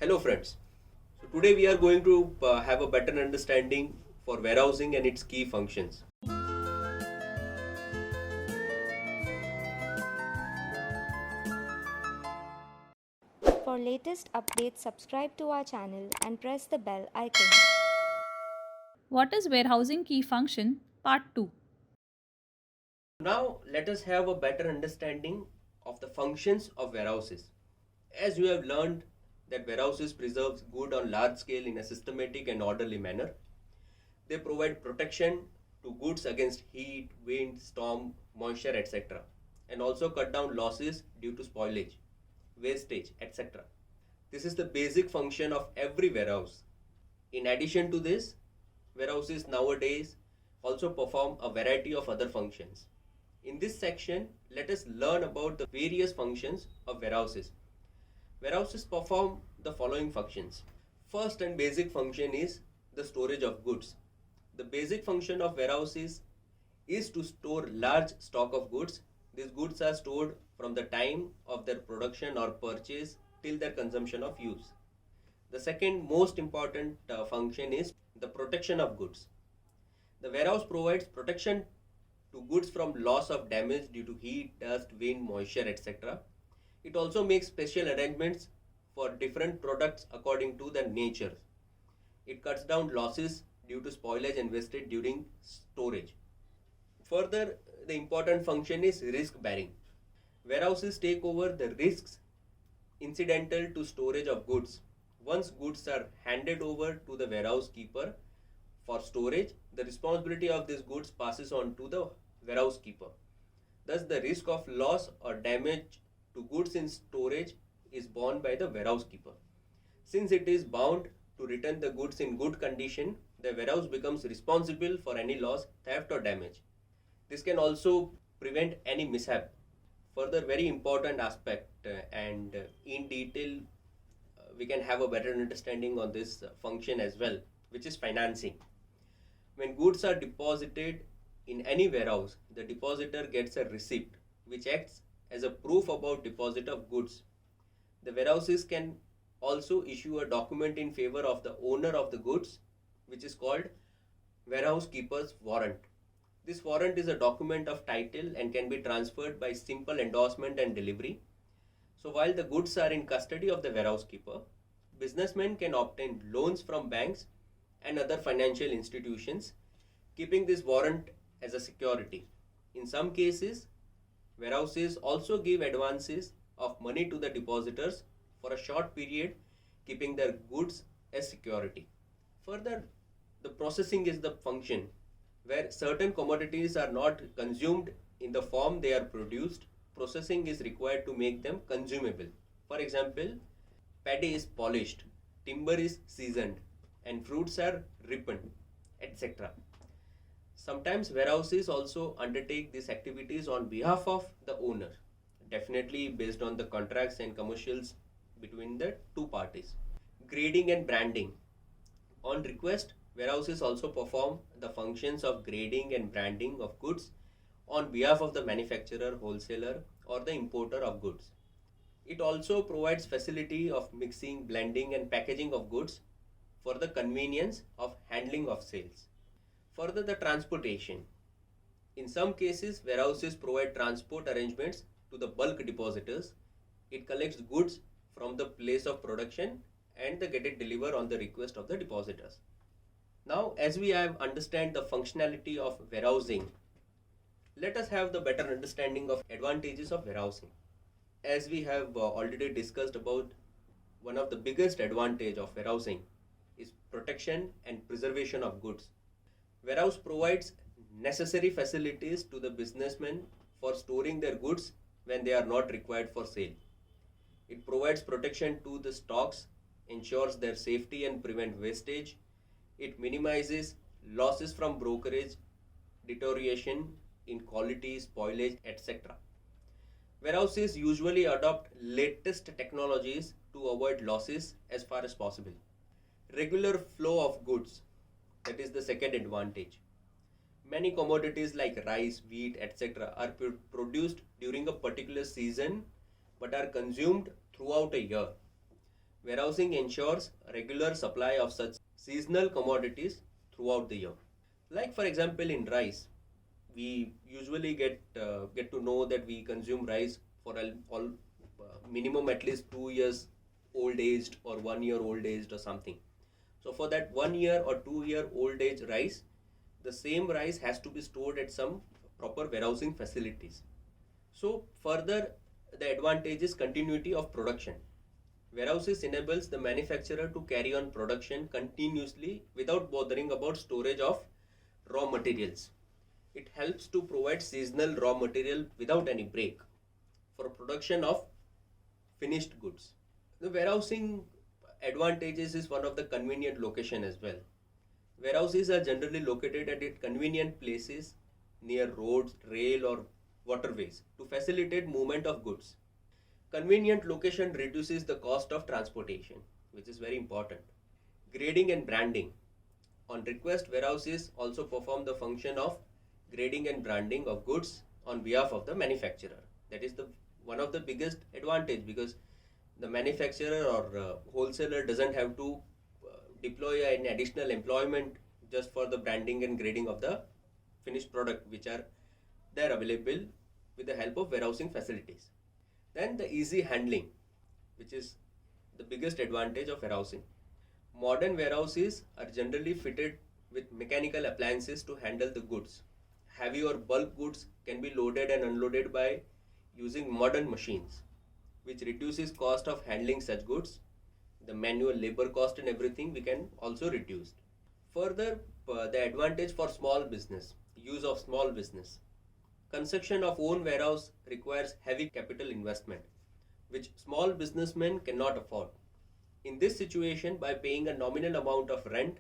Hello friends. So today we are going to have a better understanding for warehousing and its key functions. For latest updates, subscribe to our channel and press the bell icon. What is warehousing key function? Part 2. Now let us have a better understanding of the functions of warehouses. As you have learned that warehouses preserves goods on large scale in a systematic and orderly manner. They provide protection to goods against heat, wind, storm, moisture, etc. and also cut down losses due to spoilage, wastage, etc. This is the basic function of every warehouse. In addition to this, warehouses nowadays also perform a variety of other functions. In this section, let us learn about the various functions of warehouses. Warehouses perform the following functions. First and basic function is the storage of goods. The basic function of warehouses is to store large stock of goods. These goods are stored from the time of their production or purchase till their consumption of use. The second most important function is the protection of goods. The warehouse provides protection to goods from loss of damage due to heat, dust, wind, moisture, etc. It also makes special arrangements for different products according to their nature. It cuts down losses due to spoilage and wastage during storage. Further, the important function is risk bearing. Warehouses take over the risks incidental to storage of goods. Once goods are handed over to the warehouse keeper for storage, the responsibility of these goods passes on to the warehouse keeper. Thus, the risk of loss or damage to goods in storage is borne by the warehouse keeper. Since it is bound to return the goods in good condition, the warehouse becomes responsible for any loss, theft or damage. This can also prevent any mishap. Further, very important aspect and in detail we can have a better understanding on this function as well, which is financing. When goods are deposited in any warehouse, the depositor gets a receipt which acts as a proof about deposit of goods. The warehouses can also issue a document in favor of the owner of the goods, which is called warehouse keeper's warrant. This warrant is a document of title and can be transferred by simple endorsement and delivery. So while the goods are in custody of the warehouse keeper, businessmen can obtain loans from banks and other financial institutions, keeping this warrant as a security. In some cases, warehouses also give advances of money to the depositors for a short period, keeping their goods as security. Further, the processing is the function where certain commodities are not consumed in the form they are produced. Processing is required to make them consumable. For example, paddy is polished, timber is seasoned, and fruits are ripened, etc. Sometimes warehouses also undertake these activities on behalf of the owner, definitely based on the contracts and commercials between the two parties. Grading and branding. On request, warehouses also perform the functions of grading and branding of goods on behalf of the manufacturer, wholesaler, or the importer of goods. It also provides facility of mixing, blending, and packaging of goods for the convenience of handling of sales. Further, the transportation. In some cases, warehouses provide transport arrangements to the bulk depositors. It collects goods from the place of production and they get it delivered on the request of the depositors. Now, as we have understand the functionality of warehousing, let us have the better understanding of advantages of warehousing. As we have already discussed about, one of the biggest advantage of warehousing is protection and preservation of goods. Warehouse provides necessary facilities to the businessmen for storing their goods when they are not required for sale. It provides protection to the stocks, ensures their safety and prevent wastage. It minimizes losses from brokerage, deterioration in quality, spoilage, etc. Warehouses usually adopt latest technologies to avoid losses as far as possible. Regular flow of goods, that is the second advantage. Many commodities like rice, wheat, etc. are produced during a particular season but are consumed throughout a year. Warehousing ensures a regular supply of such seasonal commodities throughout the year. Like for example, in rice, we usually get to know that we consume rice for all minimum at least 2 years old aged or 1 year old aged or something. So for that 1 year or 2 year old age rice, the same rice has to be stored at some proper warehousing facilities. So further, the advantage is continuity of production. Warehouses enables the manufacturer to carry on production continuously without bothering about storage of raw materials. It helps to provide seasonal raw material without any break for production of finished goods. The warehousing advantages is one of the convenient location as well. Warehouses are generally located at convenient places near roads, rail or waterways to facilitate movement of goods. Convenient location reduces the cost of transportation, which is very important. Grading and branding. On request, warehouses also perform the function of grading and branding of goods on behalf of the manufacturer. That is the one of the biggest advantage, because the manufacturer or wholesaler doesn't have to deploy an additional employment just for the branding and grading of the finished product, which are there available with the help of warehousing facilities. Then the easy handling, which is the biggest advantage of warehousing. Modern warehouses are generally fitted with mechanical appliances to handle the goods. Heavy or bulk goods can be loaded and unloaded by using modern machines, which reduces cost of handling such goods. The manual labor cost and everything we can also reduce. Further, the advantage for small business, use of small business. Construction of own warehouse requires heavy capital investment, which small businessmen cannot afford. In this situation, by paying a nominal amount of rent,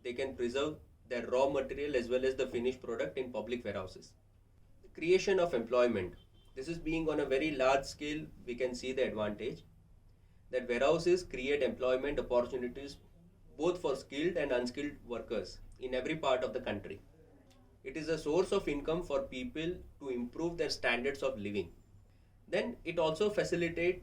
they can preserve their raw material as well as the finished product in public warehouses. The creation of employment. This is being on a very large scale, we can see the advantage that warehouses create employment opportunities both for skilled and unskilled workers in every part of the country. It is a source of income for people to improve their standards of living. Then it also facilitates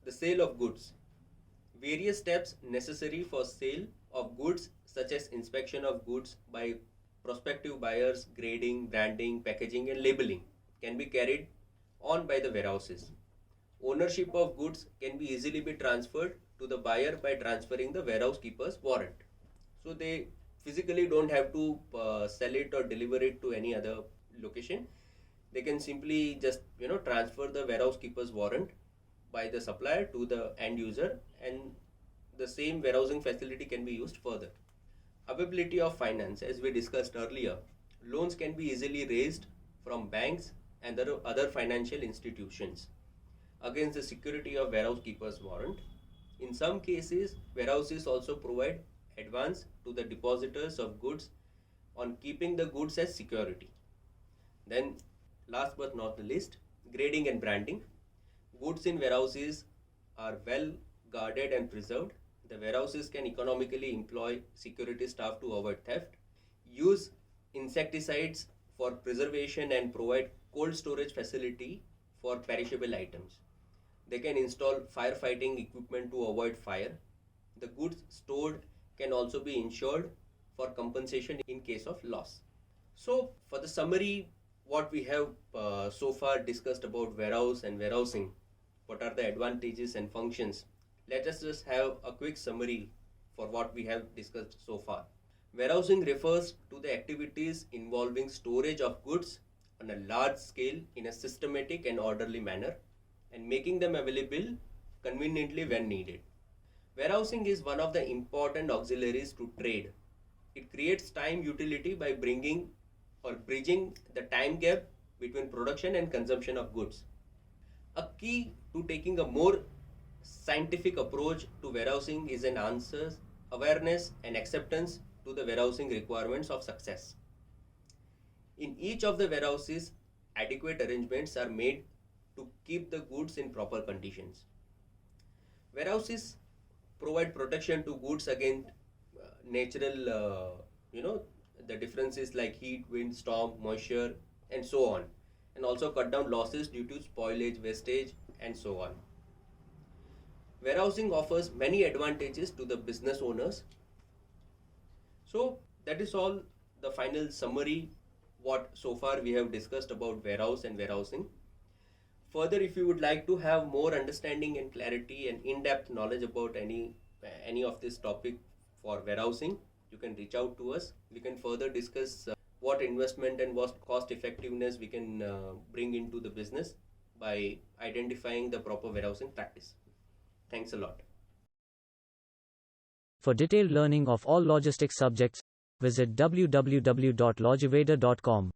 the sale of goods. Various steps necessary for sale of goods, such as inspection of goods by prospective buyers, grading, branding, packaging and labeling, can be carried on by the warehouses. Ownership of goods can be easily be transferred to the buyer by transferring the warehouse keeper's warrant. So they physically don't have to sell it or deliver it to any other location. They can simply just transfer the warehouse keeper's warrant by the supplier to the end user, and the same warehousing facility can be used further. Availability of finance, as we discussed earlier, loans can be easily raised from banks and other financial institutions against the security of warehouse keeper's warrant. In some cases, warehouses also provide advance to the depositors of goods on keeping the goods as security. Then, last but not the least, grading and branding. Goods in warehouses are well guarded and preserved. The warehouses can economically employ security staff to avoid theft, use insecticides for preservation and provide cold storage facility for perishable items. They can install firefighting equipment to avoid fire. The goods stored can also be insured for compensation in case of loss. So for the summary, what we have so far discussed about warehouse and warehousing, what are the advantages and functions, let us just have a quick summary for what we have discussed so far. Warehousing refers to the activities involving storage of goods on a large scale in a systematic and orderly manner, and making them available conveniently when needed. Warehousing is one of the important auxiliaries to trade. It creates time utility by bringing or bridging the time gap between production and consumption of goods. A key to taking a more scientific approach to warehousing is an answer, awareness and acceptance to the warehousing requirements of success. In each of the warehouses, adequate arrangements are made to keep the goods in proper conditions. Warehouses provide protection to goods against natural, the differences like heat, wind, storm, moisture, and so on, and also cut down losses due to spoilage, wastage, and so on. Warehousing offers many advantages to the business owners. So that is all the final summary what so far we have discussed about warehouse and warehousing. Further, if you would like to have more understanding and clarity and in-depth knowledge about any of this topic for warehousing, you can reach out to us. We can further discuss what investment and what cost effectiveness we can bring into the business by identifying the proper warehousing practice. Thanks a lot. For detailed learning of all logistics subjects, visit www.logiveda.com.